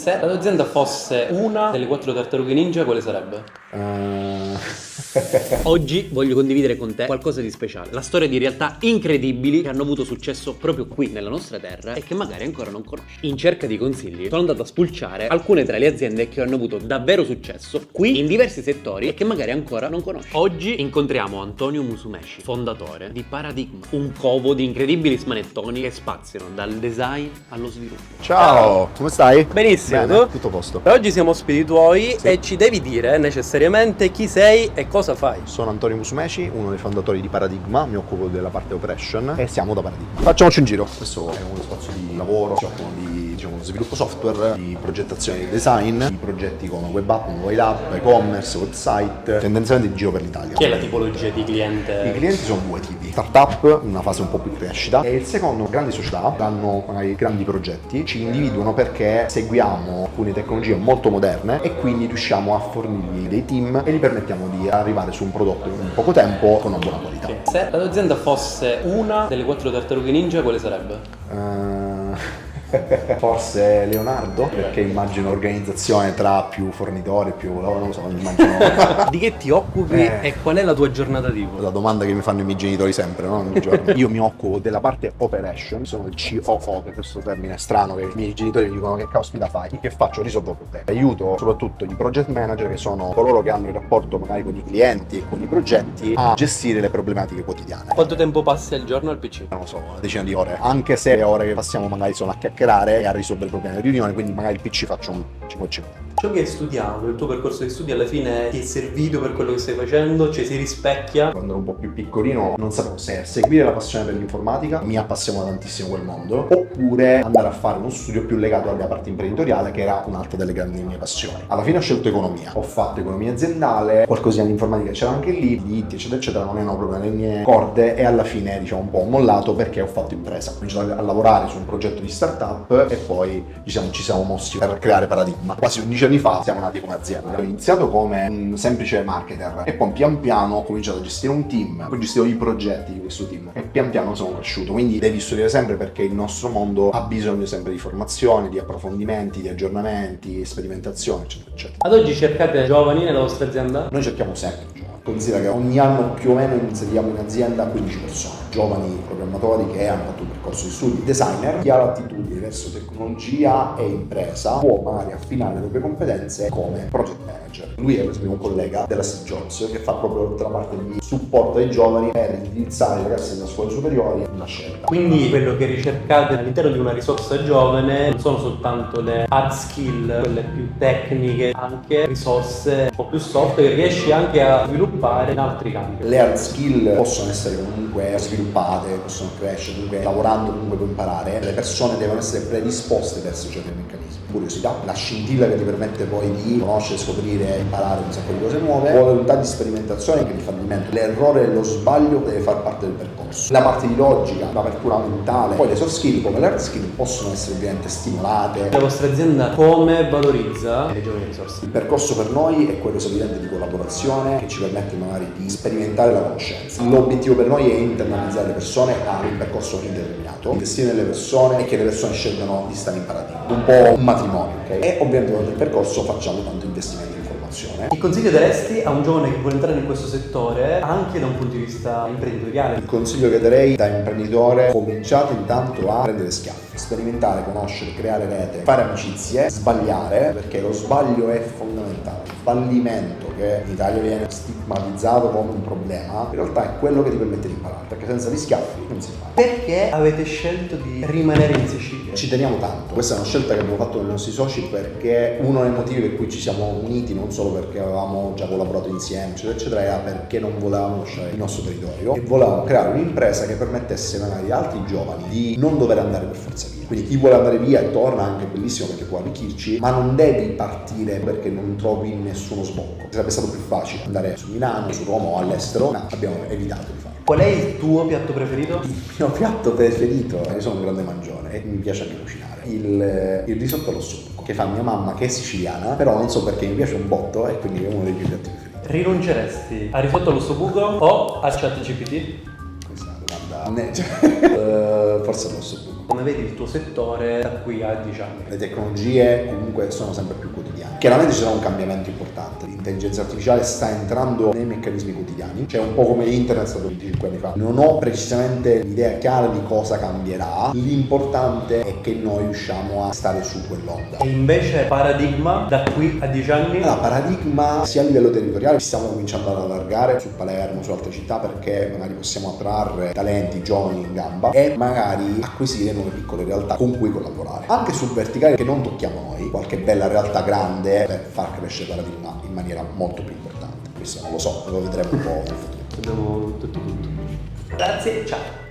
Se la tua azienda fosse una delle 4 tartarughe ninja, quale sarebbe? Oggi voglio condividere con te qualcosa di speciale. La storia di realtà incredibili che hanno avuto successo proprio qui nella nostra terra e che magari ancora non conosci. In cerca di consigli sono andato a spulciare alcune tra le aziende che hanno avuto davvero successo qui in diversi settori e che magari ancora non conosci. Oggi incontriamo Antonio Musumeci, fondatore di Paradigma, un covo di incredibili smanettoni che spaziano dal design allo sviluppo. Ciao, come stai? Benissimo, Bene, tu? tutto a posto. Oggi siamo ospiti tuoi Sì. e ci devi dire necessariamente chi sei e cosa fai. Sono Antonio Musumeci, uno dei fondatori di Paradigma, mi occupo della parte operation e siamo da Paradigma. Facciamoci un giro. Questo è uno spazio di lavoro, si occupano di sviluppo software, di progettazione di design, di progetti come web app, mobile app, e-commerce, website, tendenzialmente di giro per l'Italia. Chi è la tipologia di cliente? I clienti sono due tipi: startup, una fase un po' più crescita, e il secondo, grandi società, hanno magari grandi progetti, ci individuano perché seguiamo alcune tecnologie molto moderne e quindi riusciamo a fornirgli dei team e gli permettiamo di arrivare su un prodotto in poco tempo con una buona qualità. Se la tua azienda fosse una delle 4 tartarughe ninja, quale sarebbe? Forse Leonardo, perché immagino organizzazione tra più fornitori, più lavoro, non lo so, immagino. Di che ti occupi e qual è la tua giornata tipo? La domanda che mi fanno i miei genitori sempre, no? Ogni giorno. Io mi occupo della parte operation, sono il COO, che è questo termine strano che i miei genitori mi dicono che caspita fai. Che faccio? Risolvo problemi. Aiuto soprattutto i project manager, che sono coloro che hanno il rapporto magari con i clienti e con i progetti, a gestire le problematiche quotidiane. Quanto tempo passi al giorno al PC? Non lo so, una decina di ore, anche se le ore che passiamo magari sono a chiacchierare e a risolvere problemi di riunione, quindi magari il PC faccio un 5-50. Ciò che hai studiato, il tuo percorso di studi alla fine ti è servito per quello che stai facendo? Cioè si rispecchia? Quando ero un po' più piccolino non sapevo se seguire la passione per l'informatica, mi appassiona tantissimo quel mondo, oppure andare a fare uno studio più legato alla mia parte imprenditoriale, che era un'altra delle grandi mie passioni. Alla fine ho scelto economia, ho fatto economia aziendale, qualcosina di informatica c'era anche lì, di IT eccetera eccetera, non erano proprio le mie corde, e alla fine diciamo un po' ho mollato perché ho fatto impresa. Ho cominciato a lavorare su un progetto di startup e poi diciamo ci siamo mossi per creare Paradigma. Quasi 11 anni fa siamo nati come azienda. Ho iniziato come un semplice marketer e poi pian piano ho cominciato a gestire un team, poi gestivo i progetti di questo team e pian piano sono cresciuto. Quindi devi studiare sempre, perché il nostro mondo ha bisogno sempre di formazione, di approfondimenti, di aggiornamenti, sperimentazione eccetera eccetera. Ad oggi cercate giovani nella vostra azienda? Noi cerchiamo sempre giovani. Considera che ogni anno più o meno inseriamo in azienda 15 persone, giovani programmatori che hanno fatto un percorso di studi, designer, chi ha l'attitudine verso tecnologia e impresa può magari affinare le proprie competenze come project manager. Lui è per esempio un collega della Steve Jobs che fa proprio tutta la parte di supporto ai giovani per indirizzare i ragazzi delle scuole superiori una scelta. Quindi quello che ricercate all'interno di una risorsa giovane non sono soltanto le hard skill, quelle più tecniche, anche risorse un po' più soft che riesci anche a sviluppare in altri campi. Le hard skill possono essere comunque sviluppate, possono crescere, comunque lavorando comunque puoi imparare. Le persone devono essere predisposte verso certi meccanismi. Curiosità, la scintilla che ti permette poi di conoscere, scoprire, imparare un sacco di cose nuove, volontà di sperimentazione, anche di fallimento. L'errore e lo sbaglio deve far parte del percorso. La parte di logica, l'apertura mentale, poi le soft skill come le hard skill possono essere ovviamente stimolate. La vostra azienda come valorizza le giovani risorse? Il percorso per noi è quello evidente di collaborazione che ci permette magari di sperimentare la conoscenza. L'obiettivo per noi è internalizzare le persone a un percorso indeterminato, investire nelle persone e che le persone scelgano di stare in Paradigma. Un po' un matrimonio, ok? E ovviamente durante il percorso facciamo tanto investimento in formazione. Che consiglio daresti a un giovane che vuole entrare in questo settore anche da un punto di vista imprenditoriale? Il consiglio che darei da imprenditore: cominciate intanto a prendere schiaffi, sperimentare, conoscere, creare rete, fare amicizie, sbagliare, perché lo sbaglio è fondamentale. Il fallimento, che in Italia viene stigmatizzato come un problema, in realtà è quello che ti permette di imparare, perché senza gli schiaffi non si impara. Perché avete scelto di rimanere in Sicilia? Ci teniamo tanto, questa è una scelta che abbiamo fatto con i nostri soci, perché uno dei motivi per cui ci siamo uniti, non solo perché avevamo già collaborato insieme eccetera eccetera, era perché non volevamo lasciare il nostro territorio e volevamo creare un'impresa che permettesse magari ad altri giovani di non dover andare per forza via. Quindi chi vuole andare via e torna, anche bellissimo perché può arricchirci, ma non devi partire perché non trovi nessuno sbocco. Sarebbe stato più facile andare su Milano, su Roma o all'estero, ma abbiamo evitato di farlo. Qual è il tuo piatto preferito? Il mio piatto preferito, io sono un grande mangione e mi piace anche cucinare, il risotto all'ossobuco, che fa mia mamma, che è siciliana, però non so perché mi piace un botto e quindi è uno dei miei piatti preferiti. Rinunceresti a risotto all'ossobuco o a ChatGPT? Questa è una domanda forse all'ossobuco. Come vedi il tuo settore da qui a 10 anni? Le tecnologie comunque sono sempre più quotidiane. Chiaramente ci sarà un cambiamento importante. L'intelligenza artificiale sta entrando nei meccanismi quotidiani, cioè un po' come internet è stato 25 anni fa. Non ho precisamente l'idea chiara di cosa cambierà, l'importante è che noi riusciamo a stare su quell'onda. E invece paradigma da qui a 10 anni? Allora, paradigma sia a livello territoriale, ci stiamo cominciando ad allargare su Palermo, su altre città, perché magari possiamo attrarre talenti giovani in gamba e magari acquisire nuove piccole realtà con cui collaborare. Anche sul verticale che non tocchiamo noi, qualche bella realtà grande per far crescere paradigma in maniera molto più importante. Questo non lo so, lo vedremo un po' nel futuro. Abbiamo detto tutto. Grazie, ciao!